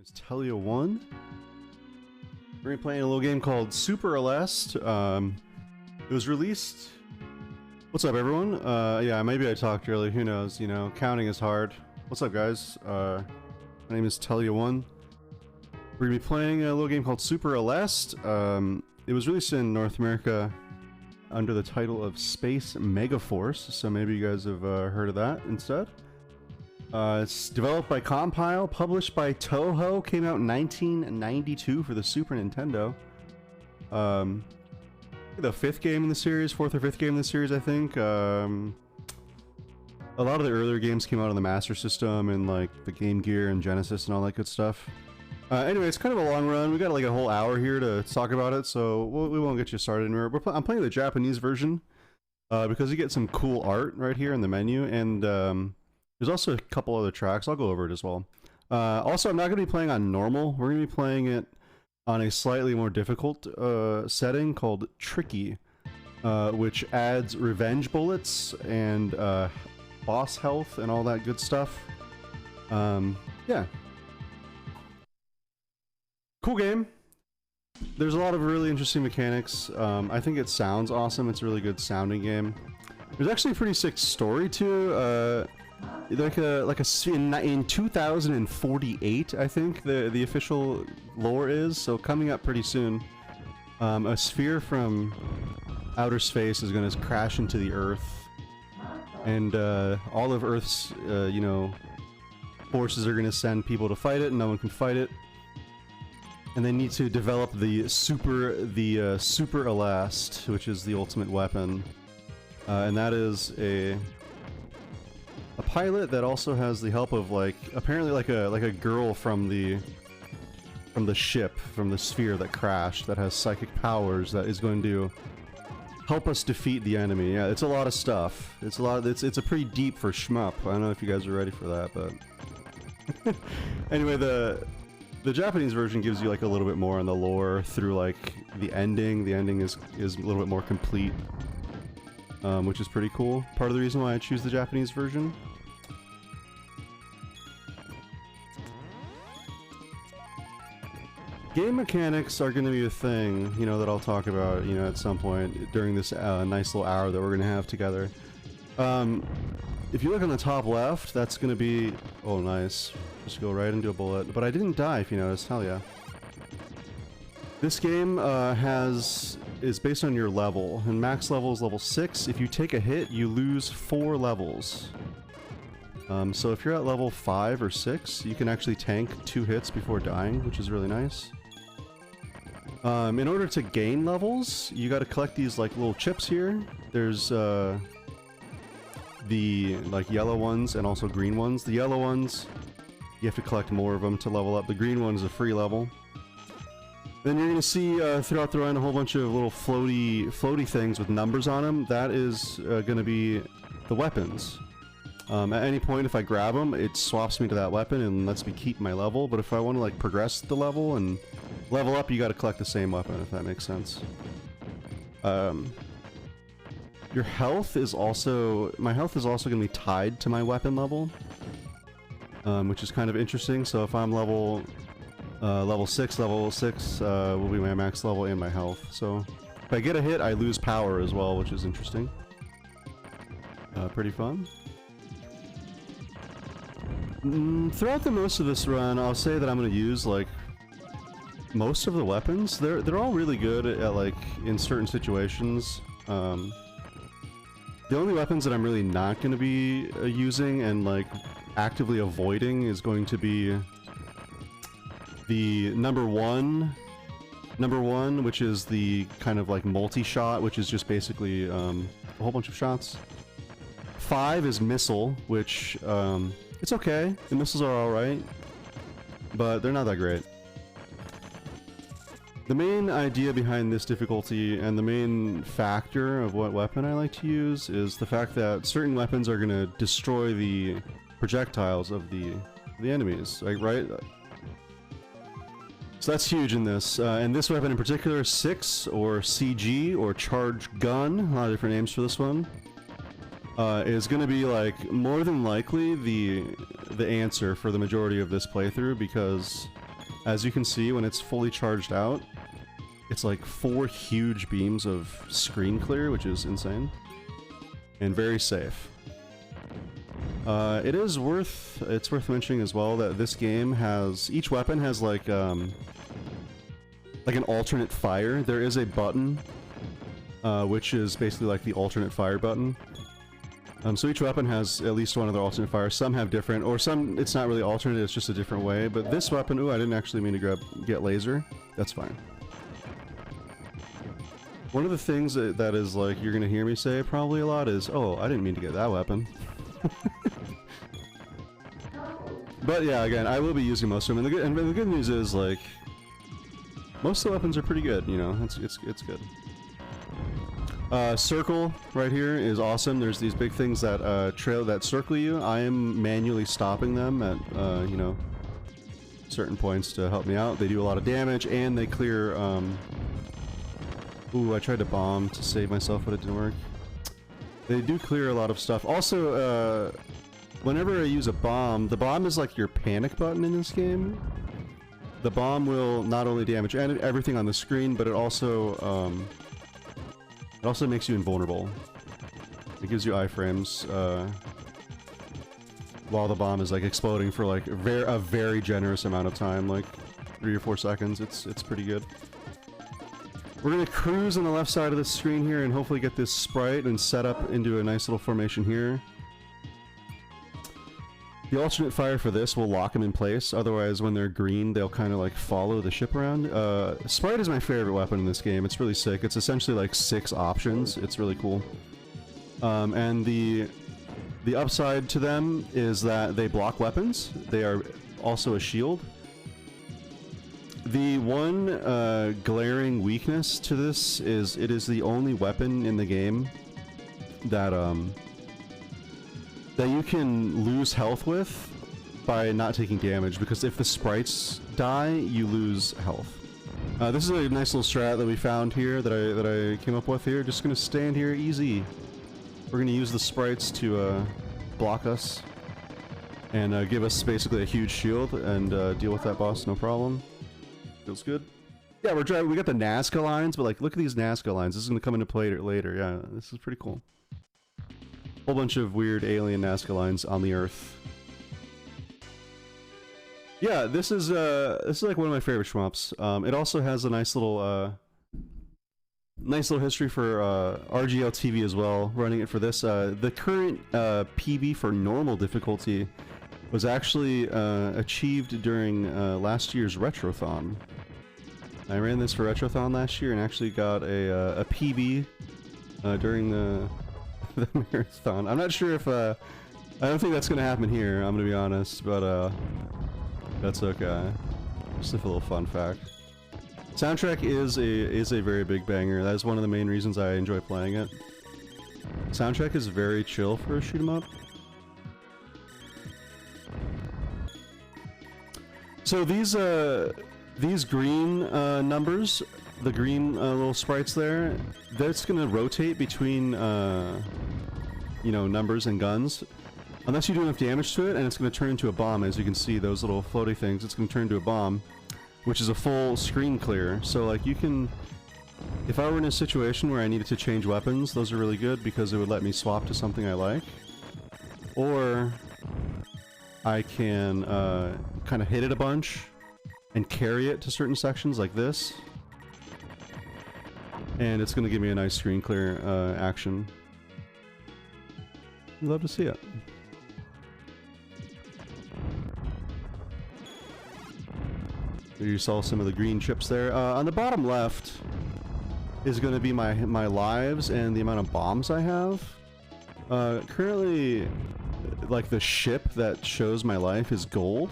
It's Teleo1. We're gonna be playing a little game called Super Aleste. It was released. What's up, everyone? Yeah, maybe I talked earlier. Who knows? You know, counting is hard. What's up, guys? My name is Teleo1. We're gonna be playing a little game called Super Aleste. It was released in North America under the title of Space Megaforce, so maybe you guys have heard of that instead. It's developed by Compile, published by Toho, came out in 1992 for the Super Nintendo. The fifth game in the series, fourth or fifth game in the series, I think. A lot of the earlier games came out on the Master System and like the Game Gear and Genesis and all that good stuff. Anyway, it's kind of a long run. We got like a whole hour here to talk about it, so we won't get you started. I'm playing the Japanese version because you get some cool art right here in the menu, and there's also a couple other tracks. I'll go over it as well. Also, I'm not going to be playing on normal. We're going to be playing it on a slightly more difficult setting called Tricky, which adds revenge bullets and boss health and all that good stuff. Yeah. Cool game. There's a lot of really interesting mechanics. I think it sounds awesome. It's a really good sounding game. There's actually a pretty sick story too. In 2048, I think the official lore is, so coming up pretty soon. A sphere from outer space is going to crash into the Earth, and all of Earth's you know, forces are going to send people to fight it, and no one can fight it. And they need to develop the Super Aleste, which is the ultimate weapon, and that is a pilot that also has the help of apparently like a girl from the ship, from the sphere that crashed, that has psychic powers that is going to help us defeat the enemy. Yeah, it's a lot of stuff. It's a pretty deep for shmup. I don't know if you guys are ready for that, but anyway, the Japanese version gives you like a little bit more on the lore through like the ending. The ending is a little bit more complete, which is pretty cool. Part of the reason why I choose the Japanese version. Game mechanics are going to be a thing, you know, that I'll talk about, you know, at some point during this nice little hour that we're going to have together. If you look on the top left, that's going to be... Oh, nice. Just go right into a bullet. But I didn't die, if you notice. Hell yeah. This game is based on your level, and max level is level 6. If you take a hit, you lose 4 levels. So if you're at level 5 or 6, you can actually tank 2 hits before dying, which is really nice. In order to gain levels, you gotta collect these like little chips here. There's the like yellow ones and also green ones. The yellow ones, you have to collect more of them to level up. The green one is a free level. Then you're gonna see throughout the run a whole bunch of little floaty things with numbers on them. That is gonna be the weapons. At any point, if I grab them, it swaps me to that weapon and lets me keep my level. But if I want to like progress the level and level up, you got to collect the same weapon, if that makes sense. Your health is also... My health is also going to be tied to my weapon level, which is kind of interesting. So if I'm level 6 will be my max level and my health. So if I get a hit, I lose power as well, which is interesting. Pretty fun. Throughout the most of this run, I'll say that I'm going to use like most of the weapons. They're all really good at like in certain situations. The only weapons that I'm really not going to be using and like actively avoiding is going to be the number one, which is the kind of like multi-shot, which is just basically a whole bunch of shots. 5 is missile, which it's okay. The missiles are alright, but they're not that great. The main idea behind this difficulty and the main factor of what weapon I like to use is the fact that certain weapons are going to destroy the projectiles of the enemies, like, right? So that's huge in this. And this weapon in particular, 6 or CG or charge gun, a lot of different names for this one. Is going to be like more than likely the answer for the majority of this playthrough, because As you can see, when it's fully charged out, it's like 4 huge beams of screen clear, which is insane. And very safe. It's worth mentioning as well that this game has, each weapon has like an alternate fire. There is a button, which is basically like the alternate fire button. So each weapon has at least one of their alternate fires. Some have different, or some it's not really alternate, it's just a different way. But this weapon, ooh, I didn't actually mean to get laser. That's fine. One of the things that is like, you're gonna hear me say probably a lot is, oh, I didn't mean to get that weapon. But yeah, again, I will be using most of them, and the good news is, like, most of the weapons are pretty good, you know, it's good. Circle right here is awesome. There's these big things that circle you. I am manually stopping them at, you know, certain points to help me out. They do a lot of damage, and they clear, ooh, I tried to bomb to save myself, but it didn't work. They do clear a lot of stuff. Also, whenever I use a bomb, the bomb is like your panic button in this game. The bomb will not only damage everything on the screen, but it also makes you invulnerable. It gives you iframes while the bomb is like exploding for like a very generous amount of time, like 3 or 4 seconds. It's pretty good. We're gonna cruise on the left side of the screen here and hopefully get this sprite and set up into a nice little formation here. The alternate fire for this will lock them in place, otherwise when they're green they'll kind of like follow the ship around. Sprite is my favorite weapon in this game, it's really sick. It's essentially like 6 options, it's really cool. And the upside to them is that they block weapons, they are also a shield. The one glaring weakness to this is it is the only weapon in the game that that you can lose health with by not taking damage, because if the sprites die, you lose health. This is a nice little strat that we found here that I came up with here. Just gonna stand here easy. We're gonna use the sprites to block us and give us basically a huge shield and deal with that boss no problem. Feels good. Yeah, we got the Nazca lines, but like, look at these Nazca lines. This is gonna come into play later. Yeah, this is pretty cool. Whole bunch of weird alien Nazca lines on the Earth. Yeah, this is like one of my favorite shmups. It also has a nice little history for RGL TV as well. Running it for this. The current PB for normal difficulty was actually achieved during last year's Retrothon. I ran this for Retrothon last year and actually got a PB during the marathon. I'm not sure if I don't think that's gonna happen here, I'm gonna be honest, but that's okay. Just a little fun fact. Soundtrack is a very big banger. That is one of the main reasons I enjoy playing it. Soundtrack is very chill for a shoot 'em up. So these green numbers, the green little sprites there, that's gonna rotate between you know, numbers and guns unless you do enough damage to it, and it's gonna turn into a bomb. As you can see, those little floaty things, it's gonna turn into a bomb, which is a full screen clear. So like, you can, if I were in a situation where I needed to change weapons, those are really good because it would let me swap to something I like. Or I can kind of hit it a bunch and carry it to certain sections like this, and it's going to give me a nice screen clear action. You'd love to see it. You saw some of the green chips there. On the bottom left is going to be my lives and the amount of bombs I have. Currently, like, the ship that shows my life is gold.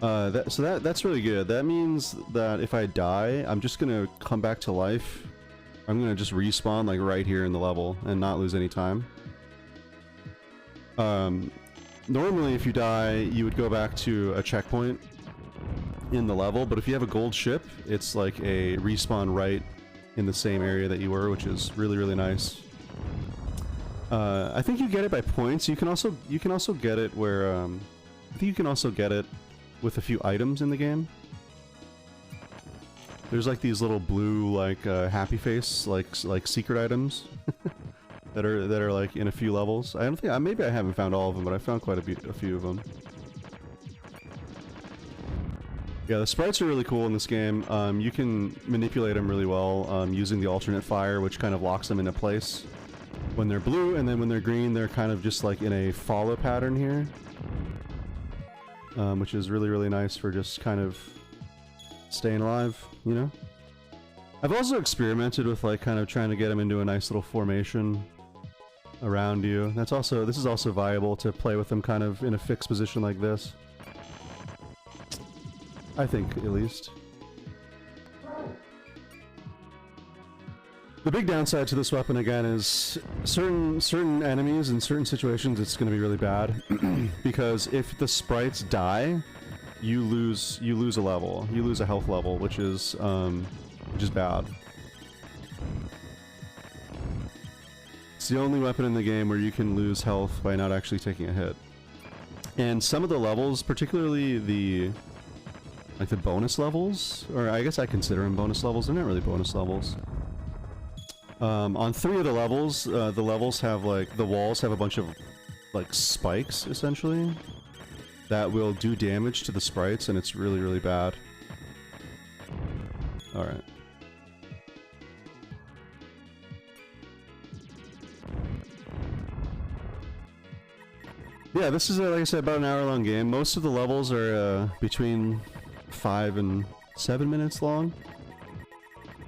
So that's really good. That means that if I die, I'm just gonna come back to life. I'm gonna just respawn like right here in the level and not lose any time. Normally if you die, you would go back to a checkpoint in the level, but if you have a gold ship, it's like a respawn right in the same area that you were, which is really, really nice. I think you get it by points. You can also get it where I think you can also get it with a few items in the game. There's like these little blue like happy face like secret items that are like in a few levels. I don't think maybe I haven't found all of them, but I found quite a few of them. Yeah, the sprites are really cool in this game. You can manipulate them really well using the alternate fire, which kind of locks them into place when they're blue, and then when they're green, they're kind of just like in a follow pattern here, which is really, really nice for just kind of staying alive, you know? I've also experimented with like kind of trying to get them into a nice little formation around you. This is also viable to play with them kind of in a fixed position like this. I think, at least. The big downside to this weapon, again, is certain enemies in certain situations it's going to be really bad because if the sprites die, you lose a level. You lose a health level, which is bad. It's the only weapon in the game where you can lose health by not actually taking a hit. And some of the levels, particularly the bonus levels, or I guess I consider them bonus levels, they're not really bonus levels. On 3 of the levels have like, the walls have a bunch of like spikes, essentially, that will do damage to the sprites, and it's really, really bad. Alright. Yeah, this is, like I said, about an hour-long game. Most of the levels are between 5 and 7 minutes long.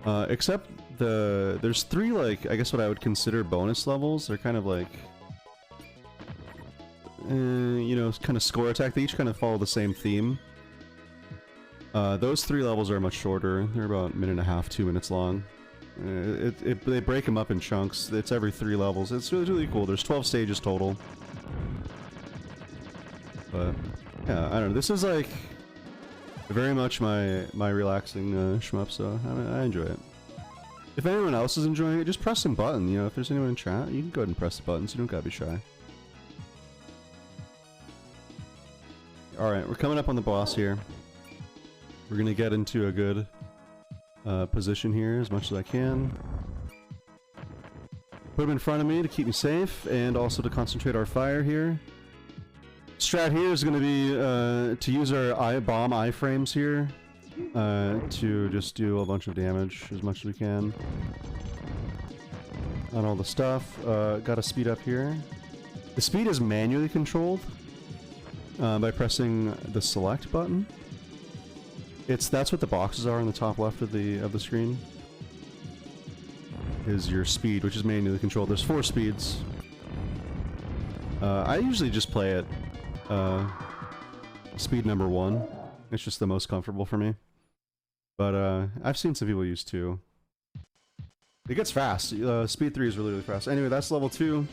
Except there's 3, like, I guess what I would consider bonus levels. They're kind of like, you know, kind of score attack. They each kind of follow the same theme. Those 3 levels are much shorter. They're about 1.5 to 2 minutes long. They break them up in chunks. It's every 3 levels. It's really, really cool. There's 12 stages total. But, yeah, I don't know. This is like very much my relaxing shmup, so I enjoy it. If anyone else is enjoying it, just press some button. You know, if there's anyone in chat, you can go ahead and press the buttons. You don't gotta be shy. Alright, we're coming up on the boss here. We're gonna get into a good position here as much as I can. Put them in front of me to keep me safe, and also to concentrate our fire here. Strat here is going to be to use our bomb iframes here to just do a bunch of damage as much as we can on all the stuff. Got to speed up here. The speed is manually controlled by pressing the select button. That's what the boxes are on the top left of the screen. Is your speed, which is manually controlled. There's 4 speeds. I usually just play it speed number 1. It's just the most comfortable for me. But I've seen some people use 2. It gets fast. Speed 3 is really, really fast. Anyway, that's level 2.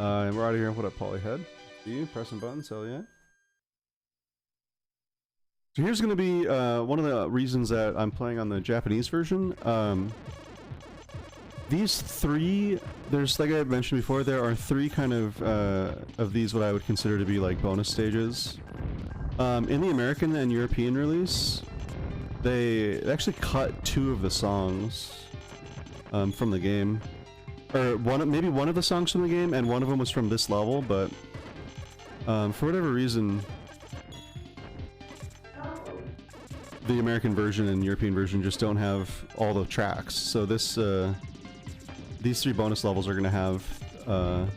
And we're out of here. What up, Polyhead? See, pressing buttons, hell yeah. So here's going to be one of the reasons that I'm playing on the Japanese version. These 3, there's, like I mentioned before, there are 3 kind of these what I would consider to be like bonus stages. In the American and European release, they actually cut 2 of the songs from the game. Or maybe one of the songs from the game, and one of them was from this level, but for whatever reason, the American version and European version just don't have all the tracks. So this these 3 bonus levels are going to have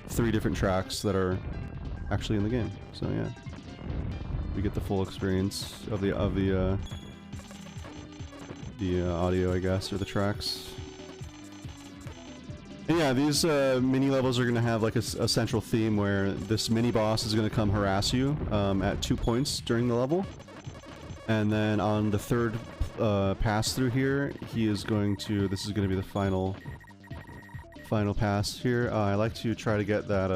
3 different tracks that are actually in the game. So yeah, we get the full experience of the audio, I guess, or the tracks. And yeah, these mini levels are going to have like a central theme where this mini boss is going to come harass you at 2 points during the level. And then on the 3rd pass through here, this is going to be the final pass here. I like to try to get that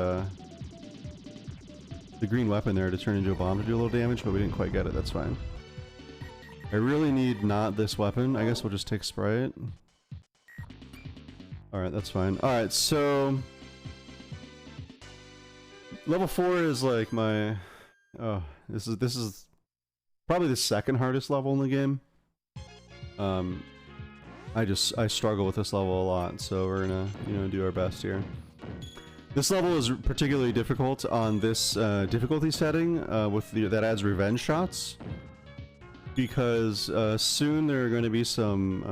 the green weapon there to turn into a bomb to do a little damage, but we didn't quite get it. That's fine. I really need not this weapon. I guess we'll just take Sprite. Alright, that's fine. Alright, so level 4 is like my this is probably the 2nd hardest level in the game. I struggle with this level a lot, so we're gonna, you know, do our best here. This level is particularly difficult on this difficulty setting that adds revenge shots, because soon there are going to be some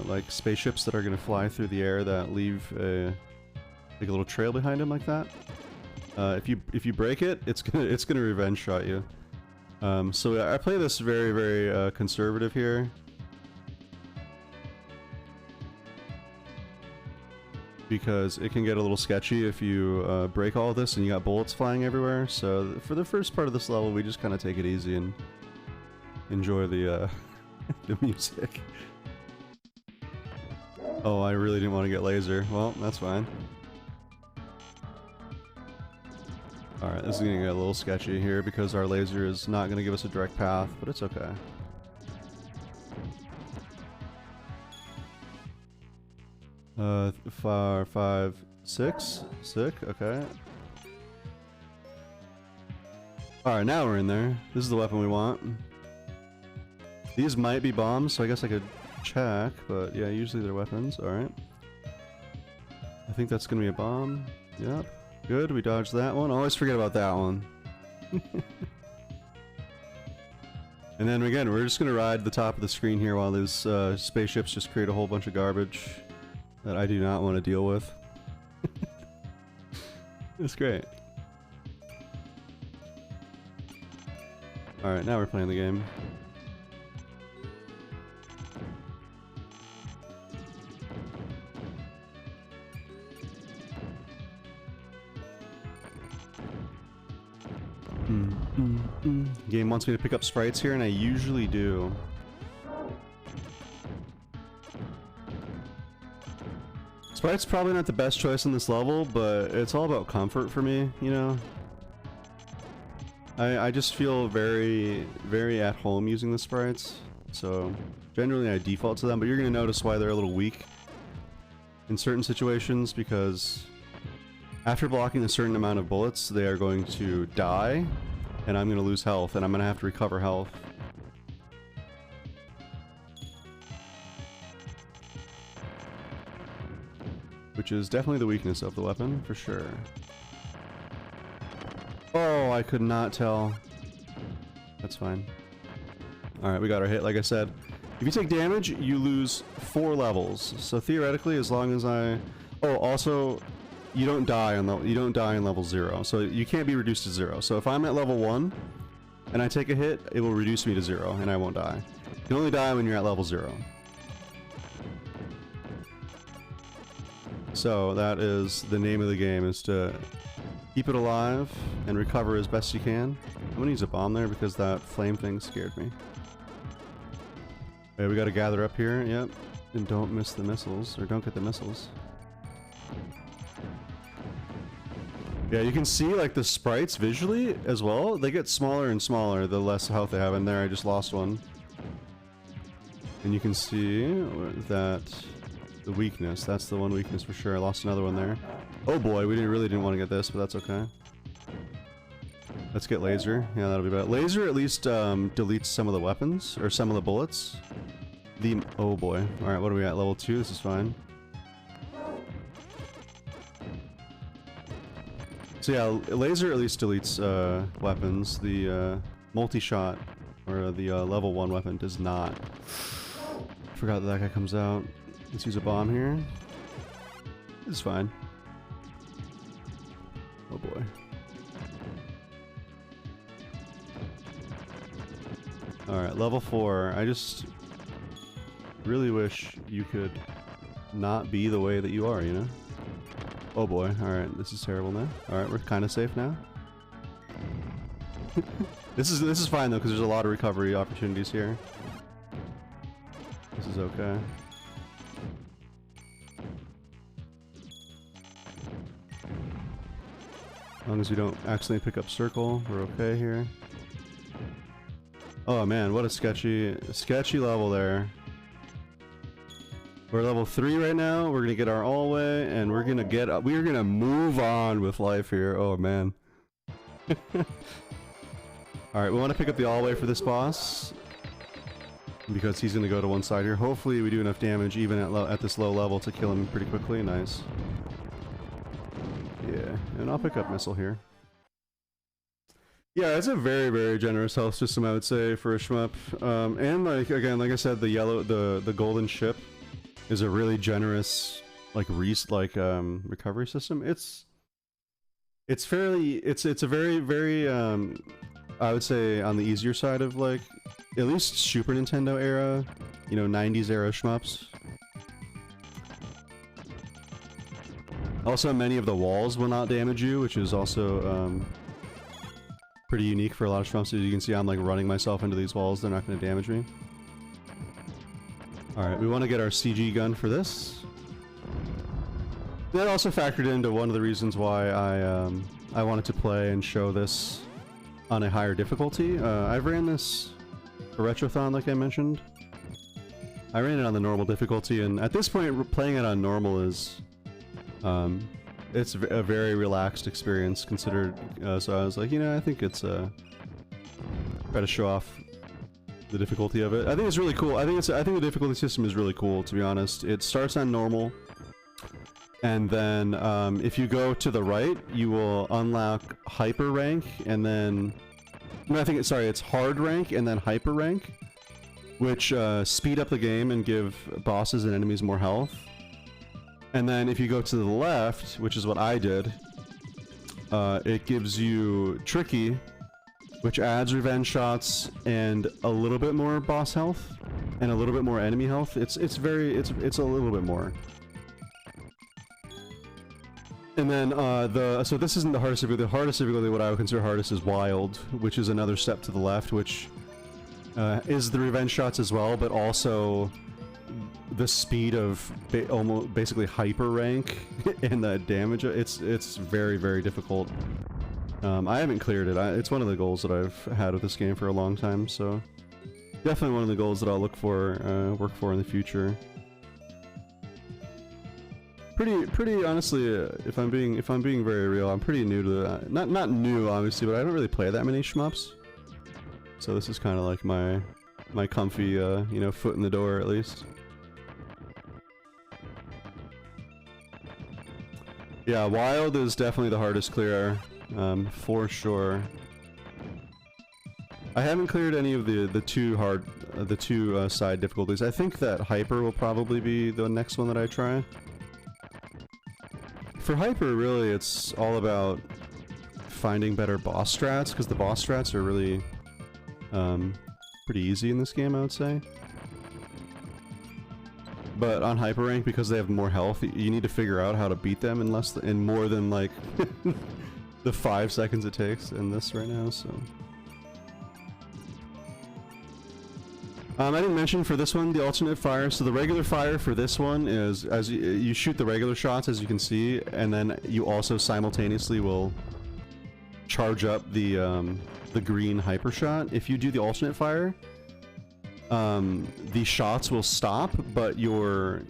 like spaceships that are going to fly through the air that leave like a little trail behind them like that. If you break it, it's gonna revenge shot you. So I play this very conservative here. Because it can get a little sketchy if you break all of this and you got bullets flying everywhere. So for the first part of this level, we just kind of take it easy and enjoy the the music. Oh, I really didn't want to get laser. Well, that's fine. Alright, this is going to get a little sketchy here because our laser is not going to give us a direct path, but it's okay. Five, six, okay. Alright, now we're in there. This is the weapon we want. These might be bombs, so I guess I could check, but yeah, usually they're weapons. Alright. I think that's gonna be a bomb. Yep. Good, we dodged that one. Always forget about that one. And then again, we're just gonna ride the top of the screen here while those spaceships just create a whole bunch of garbage that I do not want to deal with. It's great. Alright, now we're playing the game. Game wants me to pick up sprites here, and I usually do. Sprite's probably not the best choice in this level, but it's all about comfort for me, you know? I just feel very at home using the sprites, so generally I default to them, but you're going to notice why they're a little weak in certain situations, because after blocking a certain amount of bullets, they are going to die, and I'm going to lose health, and I'm going to have to recover health. Which is definitely the weakness of the weapon, for sure. Oh, I could not tell. That's fine. Alright, we got our hit, like I said. If you take damage, you lose 4 levels. So theoretically, as long as I... Oh, also, you don't die on level 0. So you can't be reduced to 0. So if I'm at level 1, and I take a hit, it will reduce me to 0, and I won't die. You can only die when you're at level 0. So that is the name of the game, is to keep it alive and recover as best you can. I'm gonna use a bomb there because that flame thing scared me. Okay, we gotta gather up here, yep. And don't miss the missiles, or don't get the missiles. Yeah, you can see like the sprites visually as well. They get smaller and smaller the less health they have. And there, I just lost one. And you can see that the weakness, that's the one weakness for sure. I lost another one there. Oh boy, we really didn't want to get this, but that's okay. Let's get laser. Yeah, that'll be better. Laser at least deletes some of the weapons, or some of the bullets. Oh boy. Alright, what are we at? Level 2? This is fine. So yeah, laser at least deletes weapons. The multi-shot, or the level 1 weapon does not. Forgot that guy comes out. Let's use a bomb here. This is fine. Oh boy. Alright, level 4. I just really wish you could not be the way that you are, you know? Oh boy, alright, this is terrible now. Alright, we're kinda safe now. This is fine though, because there's a lot of recovery opportunities here. This is okay. As long as we don't accidentally pick up circle, we're okay here. Oh man, what a sketchy level there. We're level 3 right now. We're gonna get our all way, and we're gonna move on with life here. Oh man. All right, we want to pick up the all way for this boss. because he's gonna go to one side here. Hopefully we do enough damage even at this low level to kill him pretty quickly. Nice. Yeah, and I'll pick up missile here. Yeah, it's a very, very generous health system, I would say, for a shmup. And like, again, like I said, the golden ship is a really generous, like, recovery system. It's a very, very, I would say, on the easier side of, like, at least Super Nintendo era, you know, 90s era shmups. Also, many of the walls will not damage you, which is also, pretty unique for a lot of shmups. As you can see, I'm like running myself into these walls. They're not going to damage me. Alright, we want to get our CG gun for this. That also factored into one of the reasons why I wanted to play and show this on a higher difficulty. I ran this a Retrothon, like I mentioned. I ran it on the normal difficulty, and at this point, playing it on normal is... it's a very relaxed experience considered, so I was like, you know, I think it's, try to show off the difficulty of it. I think it's really cool. I think the difficulty system is really cool, to be honest. It starts on normal, and then, if you go to the right, you will unlock hyper rank, and then, no, I think it's hard rank, and then hyper rank, which, speed up the game and give bosses and enemies more health. And then if you go to the left, which is what I did, it gives you Tricky, which adds revenge shots and a little bit more boss health and a little bit more enemy health. It's a little bit more. And then so this isn't the hardest difficulty. The hardest difficulty, what I would consider hardest, is Wild, which is another step to the left, which is the revenge shots as well, but also the speed of almost basically hyper rank and the damage. It's very, very difficult. I haven't cleared it. It's one of the goals that I've had with this game for a long time, so definitely one of the goals that I'll look for, work for in the future. Pretty honestly, if I'm being very real, I'm pretty new to not new obviously, but I don't really play that many shmups. So this is kind of like my comfy, you know, foot in the door at least. Yeah, Wild is definitely the hardest clear, for sure. I haven't cleared any of the two side difficulties. I think that Hyper will probably be the next one that I try. For Hyper, really, it's all about finding better boss strats, because the boss strats are really, pretty easy in this game, I would say. But on Hyper Rank, because they have more health, you need to figure out how to beat them in more than, like, the 5 seconds it takes in this right now, so... I didn't mention for this one the alternate fire. So the regular fire for this one is, as you shoot the regular shots, as you can see, and then you also simultaneously will charge up the green hyper shot. If you do the alternate fire, the shots will stop, but your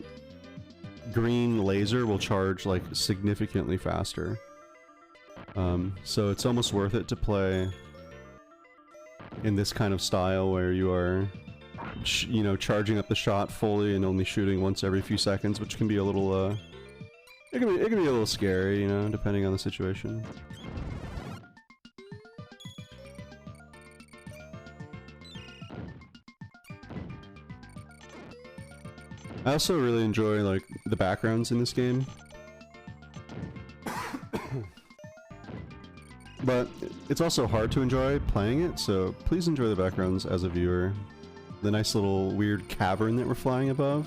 green laser will charge, like, significantly faster. So it's almost worth it to play in this kind of style where you are, you know, charging up the shot fully and only shooting once every few seconds, which can be a little, it can be a little scary, you know, depending on the situation. I also really enjoy, like, the backgrounds in this game. But it's also hard to enjoy playing it, so please enjoy the backgrounds as a viewer. The nice little weird cavern that we're flying above.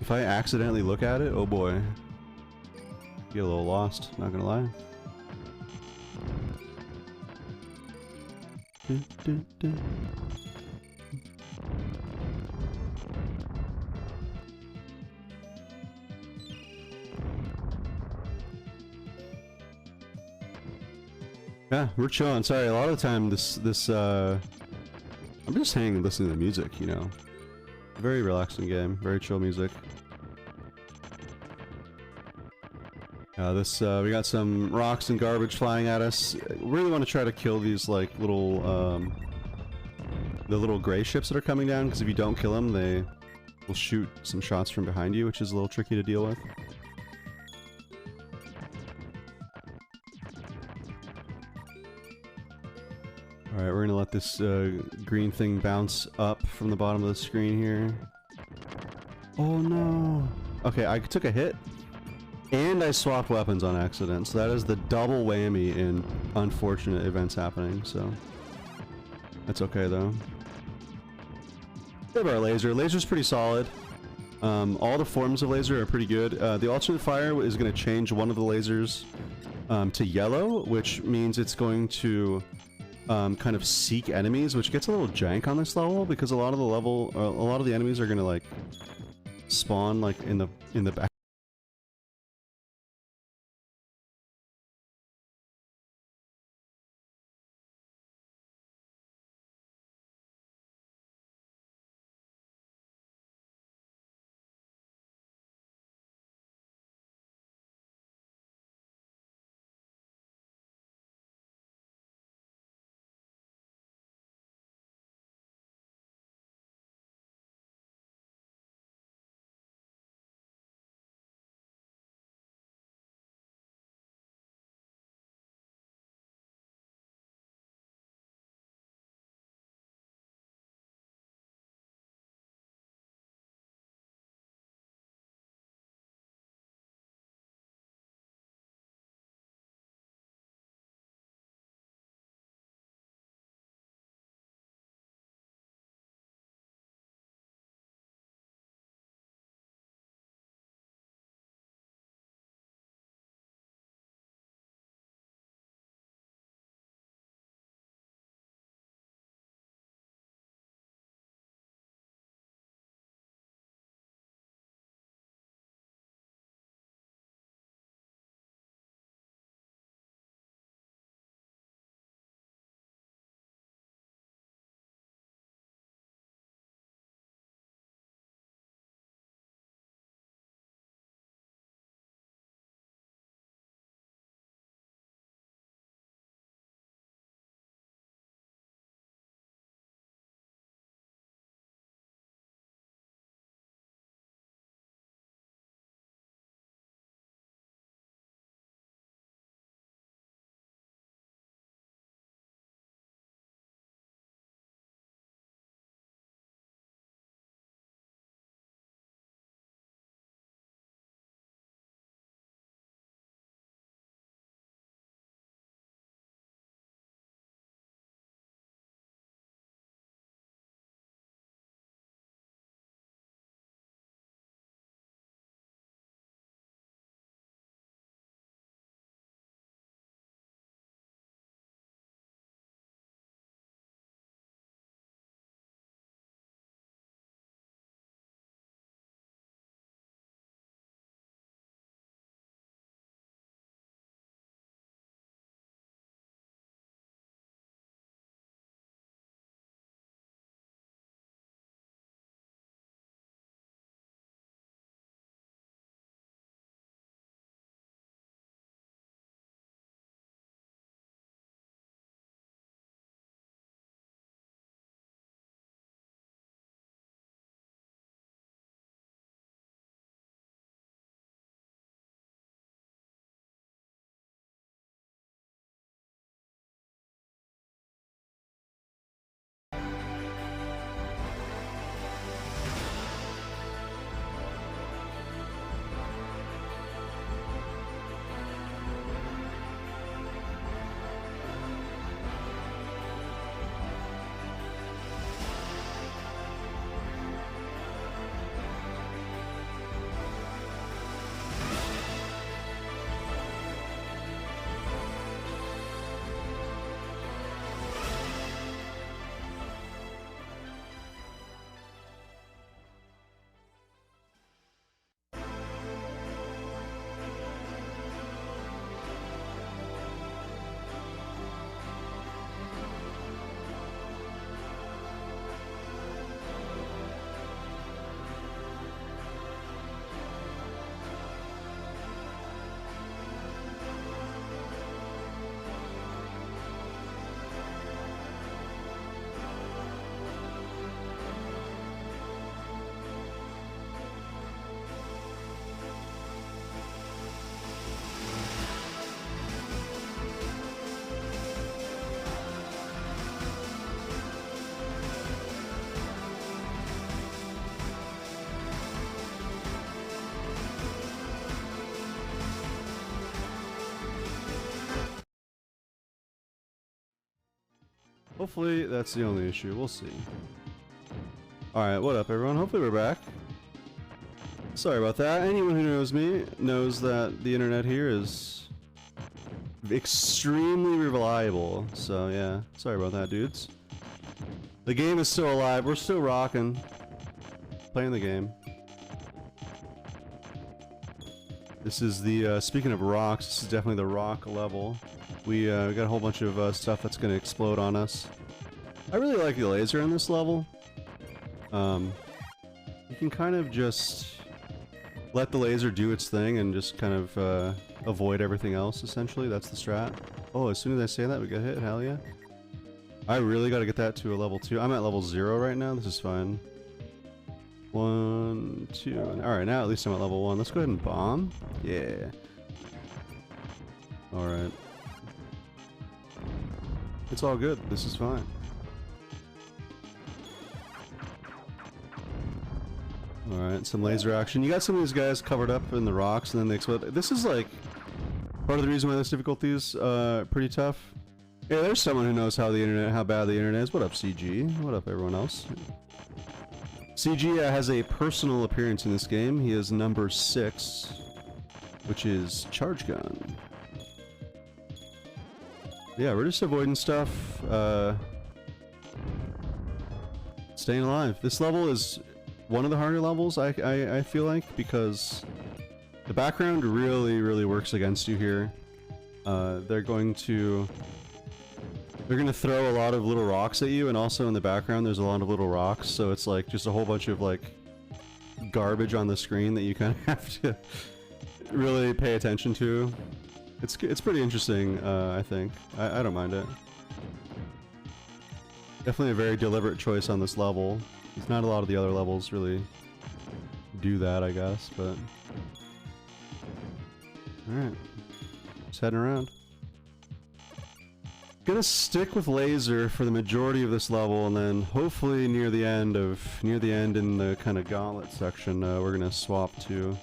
If I accidentally look at it, oh boy. Get a little lost, not gonna lie. Yeah, we're chilling. Sorry, a lot of the time I'm just hanging and listening to the music, you know. Very relaxing game, very chill music. We got some rocks and garbage flying at us. We really want to try to kill these, like, little, the little gray ships that are coming down, because if you don't kill them, they will shoot some shots from behind you, which is a little tricky to deal with. Alright, we're gonna let this green thing bounce up from the bottom of the screen here. Oh no! Okay, I took a hit, and I swapped weapons on accident, so that is the double whammy in unfortunate events happening, so... That's okay though. We have our laser. Laser's pretty solid. All the forms of laser are pretty good. The alternate fire is going to change one of the lasers to yellow, which means it's going to kind of seek enemies, which gets a little jank on this level because a lot of the enemies are going to like spawn like in the back. Hopefully that's the only issue. We'll see. Alright, what up everyone? Hopefully we're back. Sorry about that. Anyone who knows me knows that the internet here is extremely reliable. So yeah, sorry about that, dudes. The game is still alive. We're still rocking. Playing the game. This is the, speaking of rocks, this is definitely the rock level. We got a whole bunch of stuff that's going to explode on us. I really like the laser in this level. You can kind of just let the laser do its thing and just kind of avoid everything else, essentially. That's the strat. Oh, as soon as I say that, we get hit. Hell yeah. I really got to get that to a level 2. I'm at level 0 right now. This is fine. 1, 2. Alright, now at least I'm at level 1. Let's go ahead and bomb. Yeah. Alright. It's all good. This is fine. Alright, some laser action. You got some of these guys covered up in the rocks and then they explode. This is like part of the reason why this difficulty is pretty tough. Yeah, there's someone who knows how bad the internet is. What up, CG? What up, everyone else? CG has a personal appearance in this game. He is number 6, which is Charge Gun. Yeah, we're just avoiding stuff. Staying alive. This level is one of the harder levels, I feel like, because the background really works against you here. They're going to throw a lot of little rocks at you, and also in the background there's a lot of little rocks, so it's like just a whole bunch of like garbage on the screen that you kind of have to really pay attention to. It's pretty interesting, I think. I don't mind it. Definitely a very deliberate choice on this level. There's not a lot of the other levels really do that, I guess, but... Alright. Just heading around. Gonna stick with laser for the majority of this level, and then hopefully near the end in the kind of gauntlet section, we're gonna swap to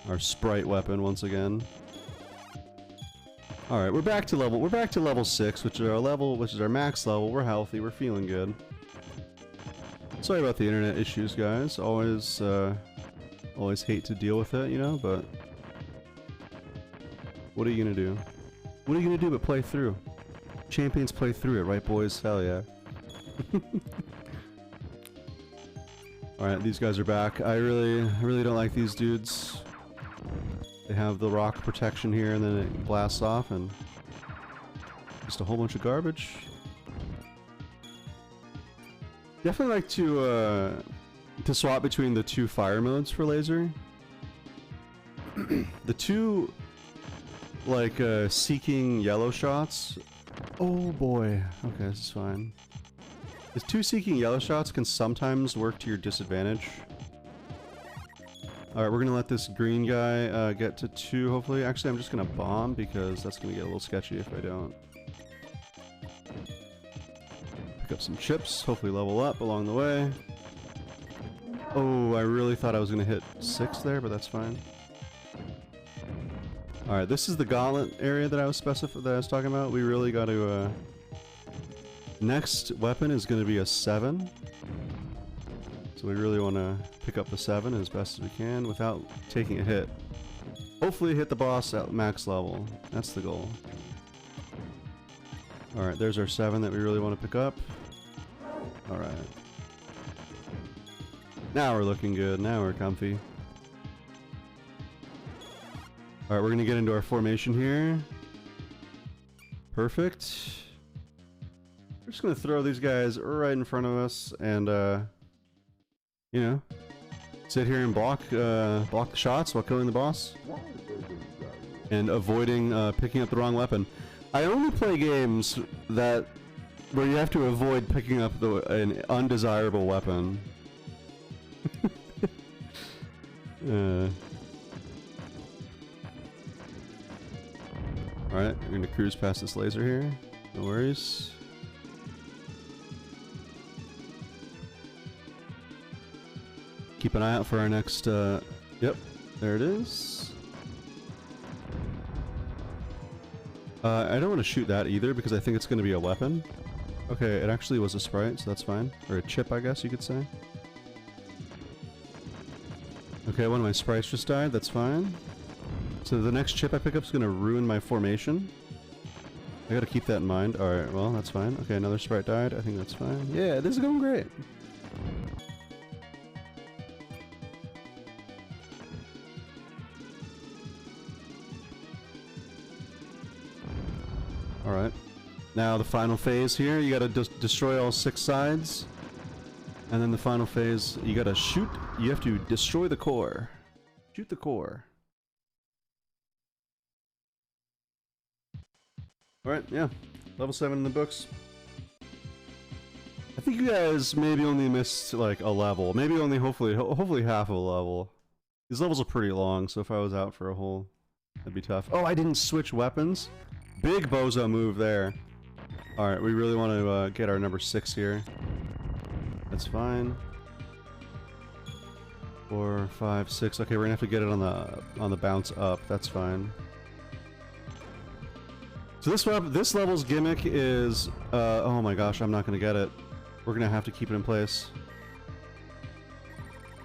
our sprite weapon once again. All right, we're back to level 6, which is our max level. We're healthy, we're feeling good. Sorry about the internet issues, guys. Always hate to deal with it, you know, but what are you gonna do? What are you gonna do but play through? Champions play through it, right, boys? Hell yeah. Alright, these guys are back. I really don't like these dudes. They have the rock protection here, and then it blasts off, and just a whole bunch of garbage. Definitely like to swap between the 2 fire modes for laser. The 2, like, seeking yellow shots. Oh boy. Okay, this is fine. The 2 seeking yellow shots can sometimes work to your disadvantage. Alright, we're gonna let this green guy get to 2, hopefully. Actually, I'm just gonna bomb, because that's gonna get a little sketchy if I don't. Pick up some chips, hopefully level up along the way. Oh, I really thought I was gonna hit 6 there, but that's fine. Alright, this is the gauntlet area that I was talking about. We really got to, next weapon is gonna be a 7. So we really want to pick up the 7 as best as we can without taking a hit. Hopefully hit the boss at max level. That's the goal. Alright, there's our 7 that we really want to pick up. Alright. Now we're looking good. Now we're comfy. Alright, we're going to get into our formation here. Perfect. We're just going to throw these guys right in front of us and, you know, sit here and block the shots while killing the boss. And avoiding picking up the wrong weapon. I only play games where you have to avoid picking up an undesirable weapon. Alright, we're gonna cruise past this laser here. No worries. Keep an eye out for our next, yep, there it is. I don't want to shoot that either because I think it's going to be a weapon. Okay, it actually was a sprite, so that's fine. Or a chip, I guess you could say. Okay, one of my sprites just died, that's fine. So the next chip I pick up is gonna ruin my formation. I gotta keep that in mind. Alright, well, that's fine. Okay, another sprite died, I think that's fine. Yeah, this is going great. Alright. Now the final phase here, you gotta destroy all 6 sides. And then the final phase, you gotta shoot, you have to destroy the core. Shoot the core. Alright, yeah. Level 7 in the books. I think you guys maybe only missed like a level. Maybe only hopefully half of a level. These levels are pretty long, so if I was out for a whole, that'd be tough. Oh, I didn't switch weapons? Big bozo move there. Alright, we really want to get our number 6 here. That's fine. 4, 5, 6. Okay, we're gonna have to get it on the bounce up. That's fine. So this level's gimmick is oh my gosh, I'm not gonna get it. We're gonna have to keep it in place.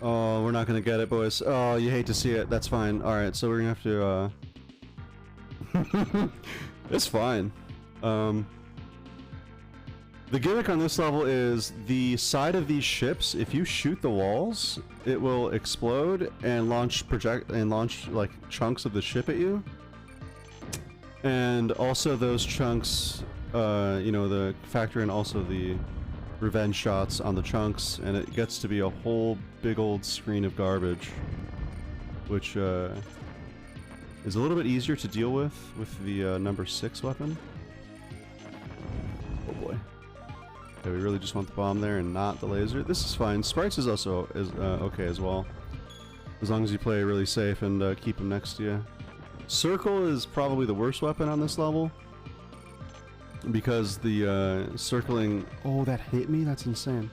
Oh, we're not gonna get it, boys. Oh, you hate to see it. That's fine. All right, so we're gonna have to. It's fine. The gimmick on this level is the side of these ships, if you shoot the walls, it will explode and launch like chunks of the ship at you. And also those chunks, you know, the factor in also the revenge shots on the chunks, and it gets to be a whole big old screen of garbage, which is a little bit easier to deal with the number 6 weapon. Oh boy. Okay, we really just want the bomb there and not the laser. This is fine. Sprites is also okay as well, as long as you play really safe and keep them next to you. Circle is probably the worst weapon on this level, because the circling... Oh, that hit me? That's insane.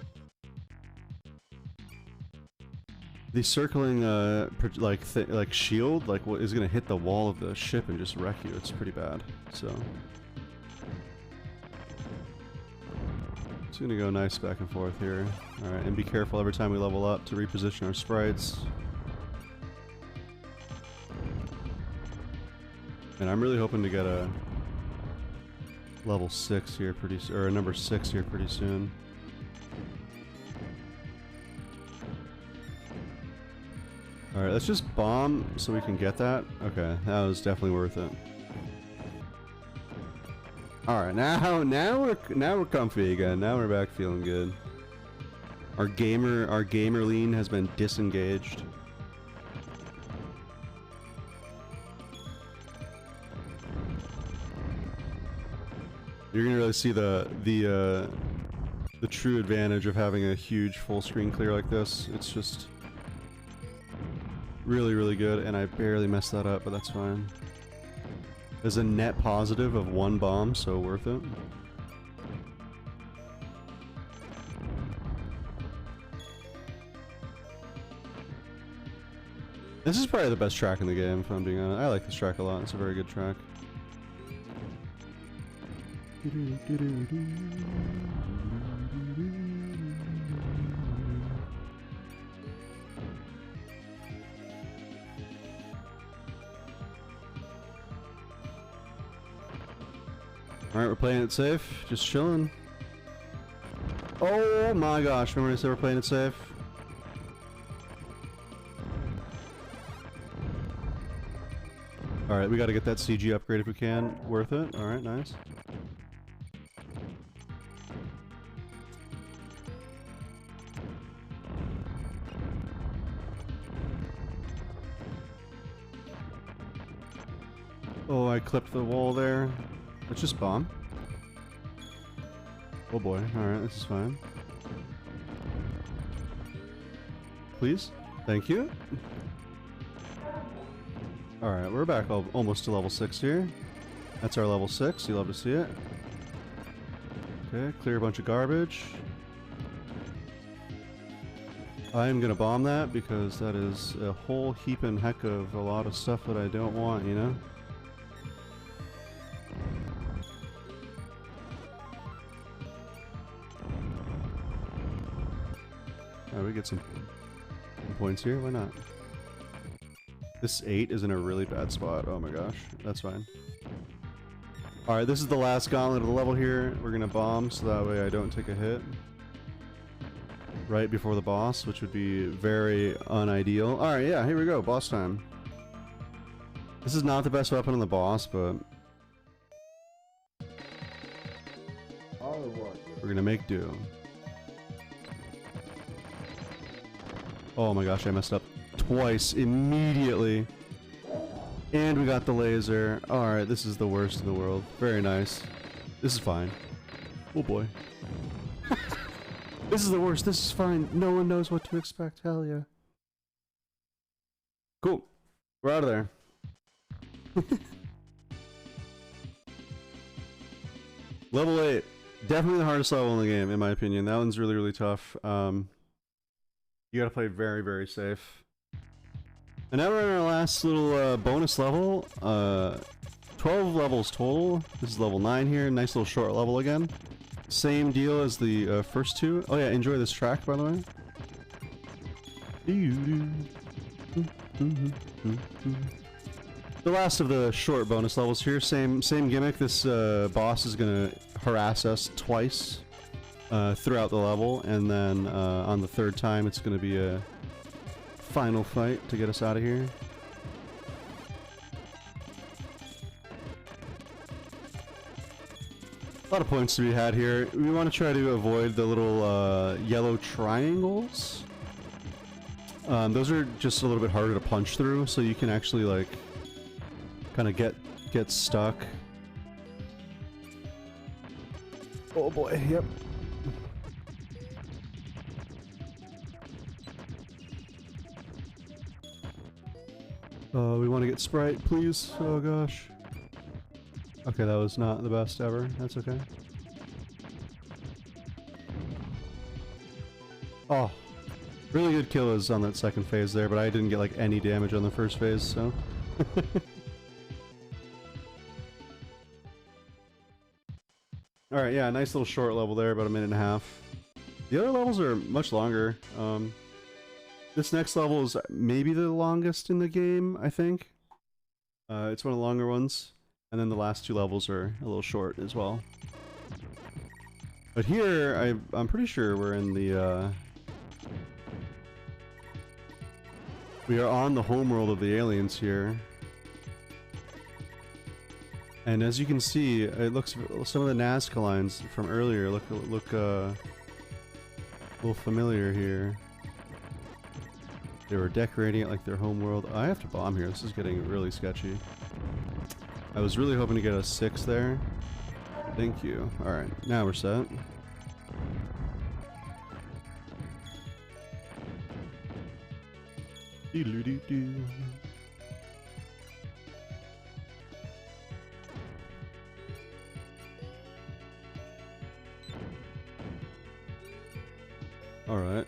The circling like shield, like what is gonna hit the wall of the ship and just wreck you. It's pretty bad. So it's gonna go nice back and forth here. All right, and be careful every time we level up to reposition our sprites. And I'm really hoping to get a level 6 here pretty soon, or a number 6 here pretty soon. Alright, let's just bomb so we can get that. Okay, that was definitely worth it. Alright, now we're comfy again. Now we're back feeling good. Our gamer lean has been disengaged. You're gonna really see the true advantage of having a huge full screen clear like this. It's just really, really good, and I barely messed that up, but that's fine. There's a net positive of 1 bomb, so worth it. This is probably the best track in the game, if I'm being honest. I like this track a lot. It's a very good track. Alright, we're playing it safe. Just chilling. Oh my gosh, remember I said we're playing it safe? Alright, we gotta get that CG upgrade if we can. Worth it. Alright, nice. Oh, I clipped the wall there. Let's just bomb. Oh boy, alright, this is fine. Please? Thank you. Alright, we're back almost to level 6 here. That's our level 6, you love to see it. Okay, clear a bunch of garbage. I am gonna bomb that because that is a whole heaping heck of a lot of stuff that I don't want, you know? Alright, we get some points here, why not? This 8 is in a really bad spot, oh my gosh, that's fine. Alright, this is the last gauntlet of the level here. We're gonna bomb so that way I don't take a hit. Right before the boss, which would be very unideal. Alright, yeah, here we go, boss time. This is not the best weapon on the boss, but we're gonna make do. Oh my gosh, I messed up twice immediately. And we got the laser. Alright, this is the worst in the world. Very nice. This is fine. Oh boy. This is the worst. This is fine. No one knows what to expect. Hell yeah. Cool. We're out of there. Level 8. Definitely the hardest level in the game, in my opinion. That one's really, really tough. You gotta play very, very safe. And now we're in our last little bonus level. 12 levels total. This is level 9 here. Nice little short level again. Same deal as the first two. Oh yeah, enjoy this track, by the way. The last of the short bonus levels here. Same gimmick. This boss is gonna harass us twice throughout the level, and then on the third time it's gonna be a final fight to get us out of here. A lot of points to be had here. We want to try to avoid the little yellow triangles. Those are just a little bit harder to punch through, so you can actually like kind of get stuck. Oh boy, yep. We want to get Sprite, please. Oh gosh. Okay, that was not the best ever. That's okay. Oh, really good kill is on that second phase there, but I didn't get like any damage on the first phase, so. Alright, yeah, nice little short level there, about a minute and a half. The other levels are much longer. This next level is maybe the longest in the game, I think. It's one of the longer ones. And then the last two levels are a little short as well. But here, I'm pretty sure we're in the, we are on the homeworld of the aliens here. And as you can see, it looks, some of the Nazca lines from earlier look a little familiar here. They were decorating it like their homeworld. I have to bomb here, this is getting really sketchy. I was really hoping to get a 6 there. Thank you. Alright, now we're set. Doo-doo-doo-doo. Alright.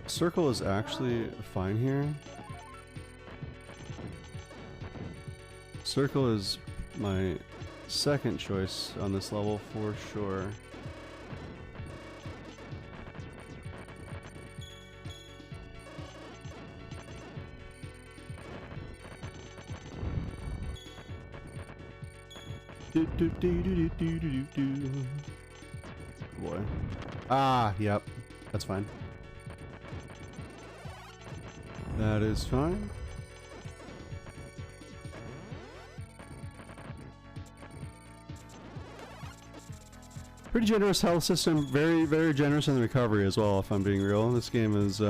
Circle is actually fine here. Circle is my second choice on this level for sure. Do, do, do, do, do, do, do. Boy. Ah, yep. That's fine. That is fine. Pretty generous health system, very, very generous in the recovery as well, if I'm being real. This game is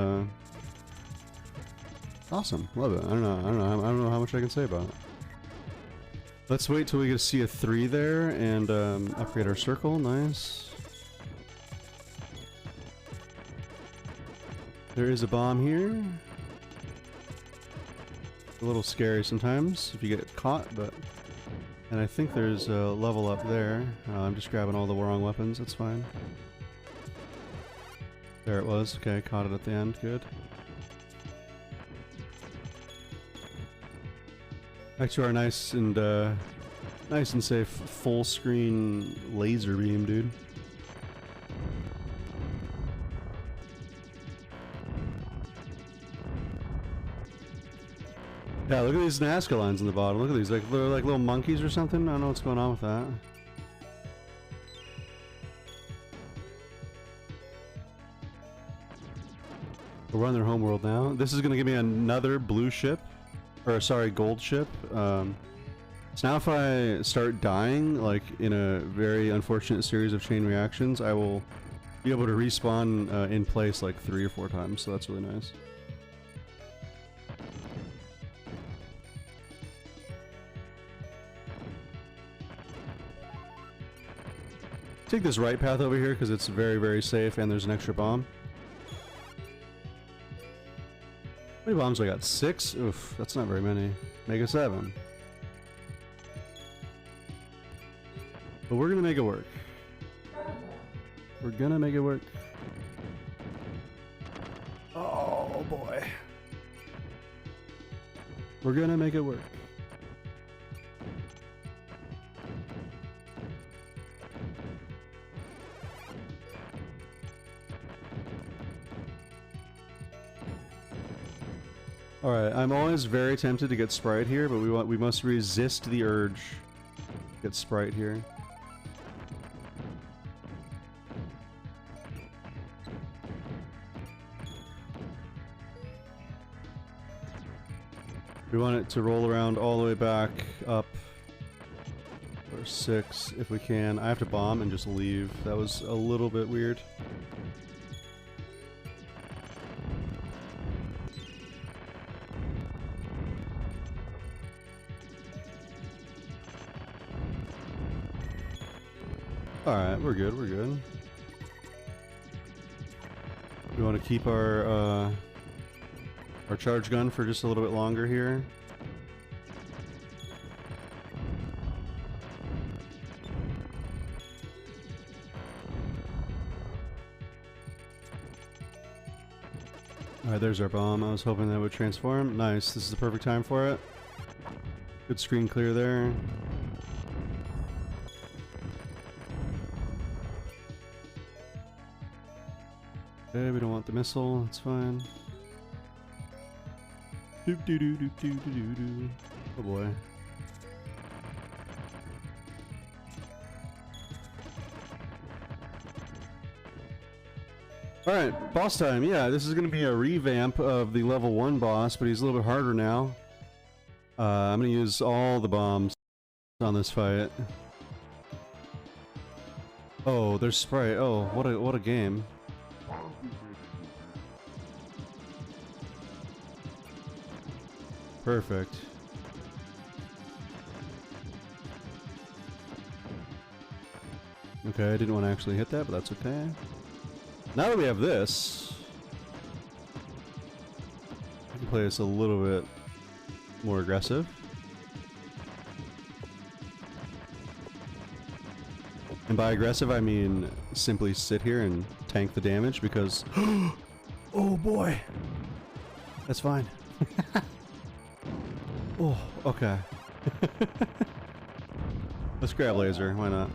awesome. Love it. I don't know how much I can say about it. Let's wait till we get to see a 3 there and upgrade our circle. Nice. There is a bomb here. A little scary sometimes if you get caught, but... And I think there's a level up there. I'm just grabbing all the wrong weapons, that's fine. There it was. Okay, caught it at the end. Good. Back to our nice and safe full screen laser beam, dude. Yeah, look at these Nazca lines in the bottom. Look at these, like they're like little monkeys or something. I don't know what's going on with that. We're on their homeworld now. This is gonna give me another blue ship, or sorry, gold ship. So now if I start dying, like in a very unfortunate series of chain reactions, I will be able to respawn in place like 3 or 4 times. So that's really nice. Take this right path over here because it's very, very safe and there's an extra bomb. How many bombs do I got? 6? Oof, that's not very many. Make it 7. But we're gonna make it work. We're gonna make it work. Oh boy. We're gonna make it work. Alright, I'm always very tempted to get Sprite here, but we must resist the urge to get Sprite here. We want it to roll around all the way back up for 6 if we can. I have to bomb and just leave. That was a little bit weird. Alright, we're good, we're good. We want to keep our charge gun for just a little bit longer here. Alright, there's our bomb. I was hoping that would transform. Nice, this is the perfect time for it. Good screen clear there. Okay, we don't want the missile, it's fine. Doop doo doo doop doo doo doo doo. Oh boy. Alright, boss time. Yeah, this is going to be a revamp of the level 1 boss, but he's a little bit harder now. I'm going to use all the bombs on this fight. Oh, there's Sprite. Oh, what a game. Perfect. Okay, I didn't want to actually hit that, but that's okay. Now that we have this, we can play this a little bit more aggressive. And by aggressive, I mean simply sit here and tank the damage because... Oh boy! That's fine. Oh, okay. Let's grab laser, why not?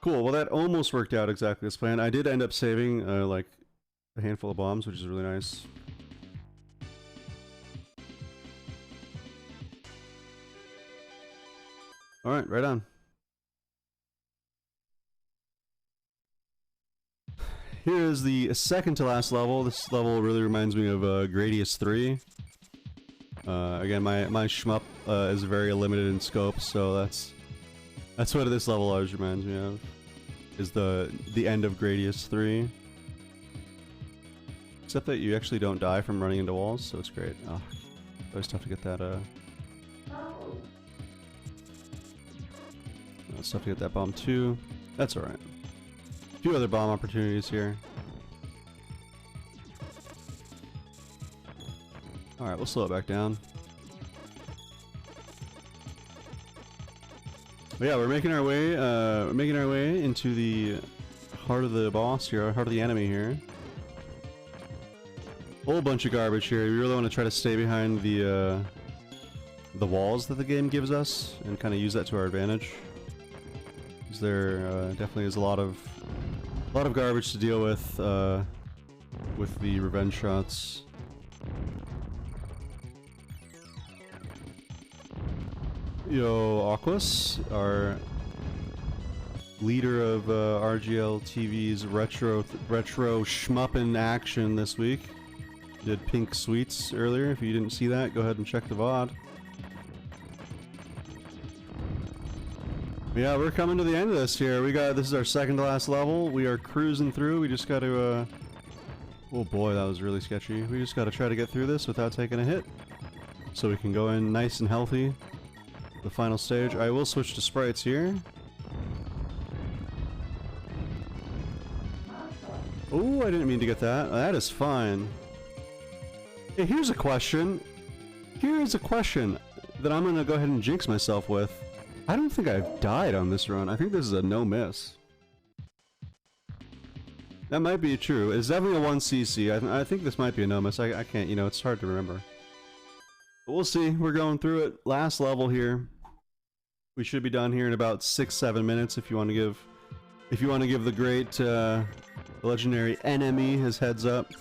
Cool, well that almost worked out exactly as planned. I did end up saving like a handful of bombs, which is really nice. Alright, right on. Here is the second to last level. This level really reminds me of Gradius 3. Again, my shmup is very limited in scope, so that's what this level always reminds me of. Is the end of Gradius 3. Except that you actually don't die from running into walls, so it's great. Oh, always tough to get that it's tough to get that bomb too. That's alright. A few other bomb opportunities here. Alright, we'll slow it back down. But yeah, we're making our way into the heart of the boss here, heart of the enemy here. Whole bunch of garbage here. We really want to try to stay behind the walls that the game gives us and kind of use that to our advantage. Because there definitely is a lot of garbage to deal with the revenge shots. Yo, Aquas, our leader of RGL TV's retro Shmuppin' action this week. Did Pink Sweets earlier. If you didn't see that, go ahead and check the VOD. Yeah, we're coming to the end of this here. This is our second to last level. We are cruising through. We just got to, oh boy, that was really sketchy. We just got to try to get through this without taking a hit, so we can go in nice and healthy. The final stage. I will switch to sprites here. Oh, I didn't mean to get that. That is fine. Hey, here's a question. Here's a question that I'm gonna go ahead and jinx myself with. I don't think I've died on this run. I think this is a no miss. That might be true. It's definitely a 1cc. I think this might be a no miss. I can't, you know, it's hard to remember. But we'll see. We're going through it. Last level here. We should be done here in about 6-7 minutes. If you want to give the great legendary enemy his heads up,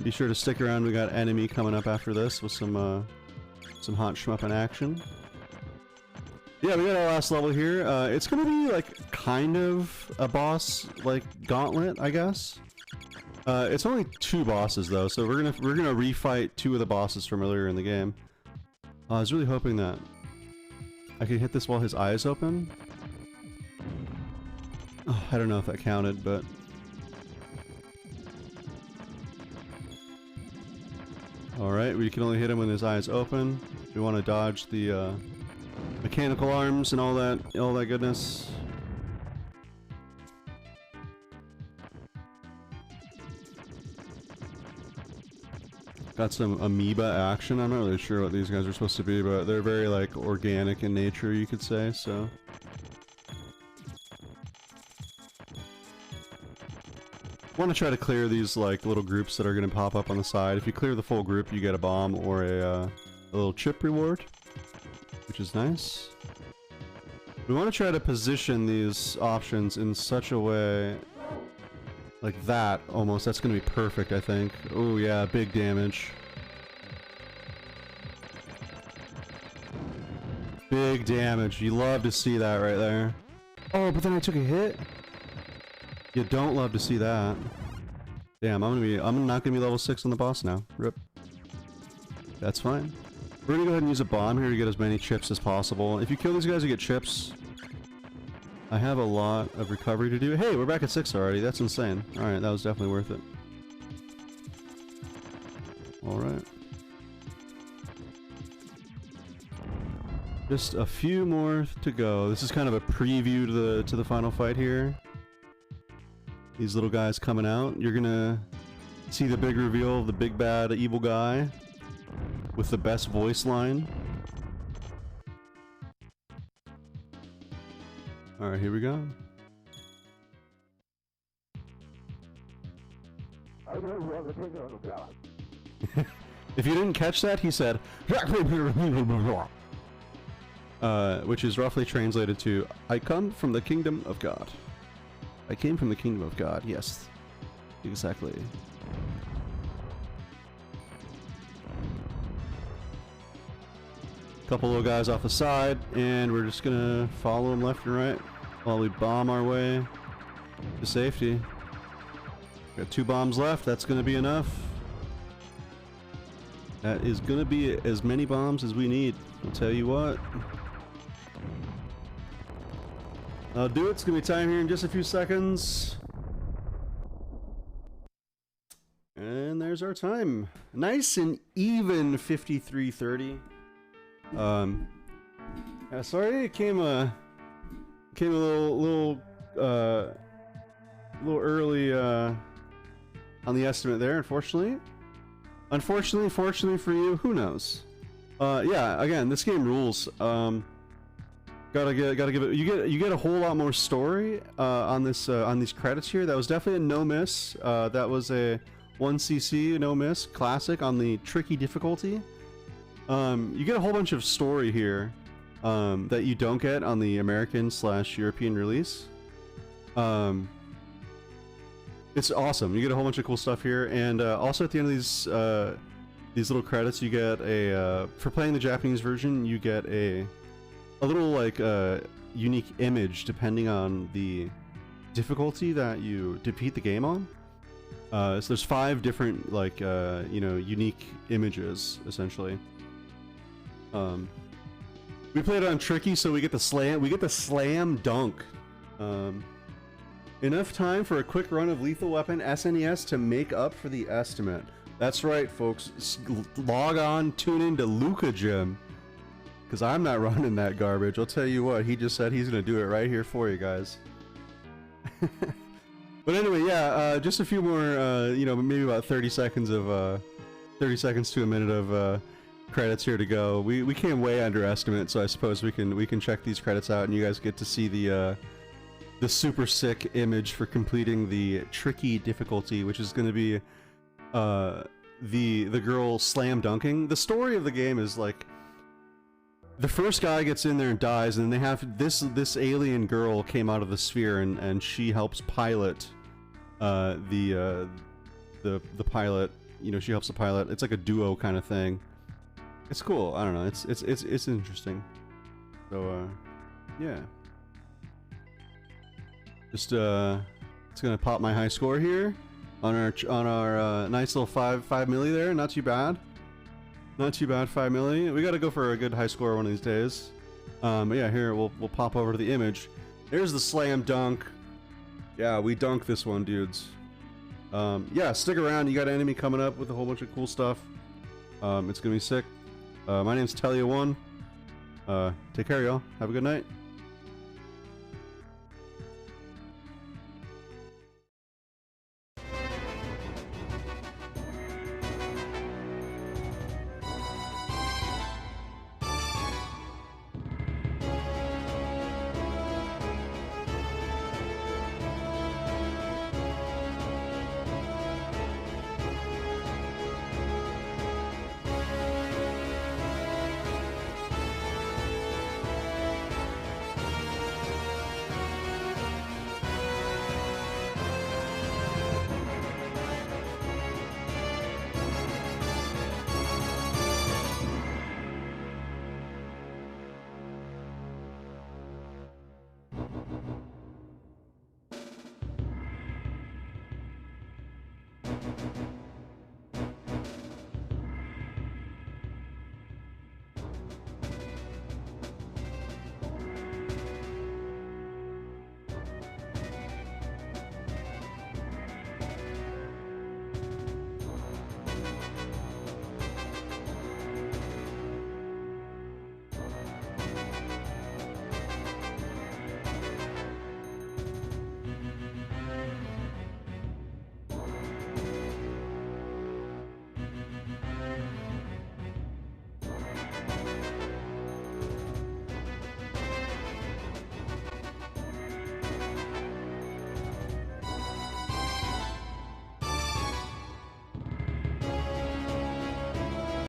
be sure to stick around. We got enemy coming up after this with some hot shmuppin' action. Yeah, we got our last level here. It's gonna be like kind of a boss like gauntlet, I guess. It's only 2 bosses though, so we're gonna refight 2 of the bosses from earlier in the game. I was really hoping that I could hit this while his eyes open. Oh, I don't know if that counted, but alright, we can only hit him when his eyes open. We want to dodge the mechanical arms and all that goodness. Got some amoeba action. I'm not really sure what these guys are supposed to be, but they're very like organic in nature, you could say, so. Want to try to clear these like little groups that are going to pop up on the side. If you clear the full group, you get a bomb or a little chip reward, which is nice. We want to try to position these options in such a way like that, almost. That's going to be perfect, I think. Oh yeah, big damage. Big damage. You love to see that right there. Oh, but then I took a hit? You don't love to see that. Damn, I'm not gonna be level 6 on the boss now. Rip. That's fine. We're gonna go ahead and use a bomb here to get as many chips as possible. If you kill these guys, you get chips. I have a lot of recovery to do. Hey, we're back at 6 already. That's insane. Alright, that was definitely worth it. Alright. Just a few more to go. This is kind of a preview to the final fight here. These little guys coming out. You're gonna see the big reveal of the big bad evil guy with the best voice line. Alright, here we go. If you didn't catch that, he said, which is roughly translated to, I come from the kingdom of God. I came from the kingdom of God, yes. Exactly. Couple little guys off the side, and we're just gonna follow them left and right while we bomb our way to safety. Got 2 bombs left, that's gonna be enough. That is gonna be as many bombs as we need, I'll tell you what. I'll do it, it's gonna be time here in just a few seconds. And there's our time. Nice and even 53:30. Yeah, sorry it came a little early on the estimate there, unfortunately. Fortunately for you, who knows? Yeah, again, this game rules. Gotta give it. You get a whole lot more story on these credits here. That was definitely a no miss. That was a 1cc no miss classic on the tricky difficulty. You get a whole bunch of story here that you don't get on the American/European release. It's awesome. You get a whole bunch of cool stuff here, and also at the end of these little credits, you get a for playing the Japanese version, you get a a little like unique image depending on the difficulty that you defeat the game on. So there's 5 different like you know, unique images essentially. We played it on tricky, so we get the slam dunk. Enough time for a quick run of Lethal Weapon SNES to make up for the estimate. That's right, folks. Log on, tune in to Luca Gym, because I'm not running that garbage. I'll tell you what, he just said he's gonna do it right here for you guys. But anyway, yeah, just a few more, you know, maybe about 30 seconds of 30 seconds to a minute of credits here to go. We came way under estimate, so I suppose we can check these credits out, and you guys get to see the super sick image for completing the tricky difficulty, which is going to be the girl slam dunking. The story of the game is like the first guy gets in there and dies, and they have this alien girl came out of the sphere, and she helps pilot the pilot. You know, she helps the pilot. It's like a duo kind of thing. It's cool. I don't know. It's interesting. So yeah. Just it's gonna pop my high score here on our nice little 5 milli there. Not too bad. Not too bad. 5 milli. We got to go for a good high score one of these days. But yeah, here we'll pop over to the image. Here's the slam dunk. Yeah, we dunk this one, dudes. Yeah, stick around. You got an enemy coming up with a whole bunch of cool stuff. It's gonna be sick. My name's Teleo1. Take care, y'all. Have a good night.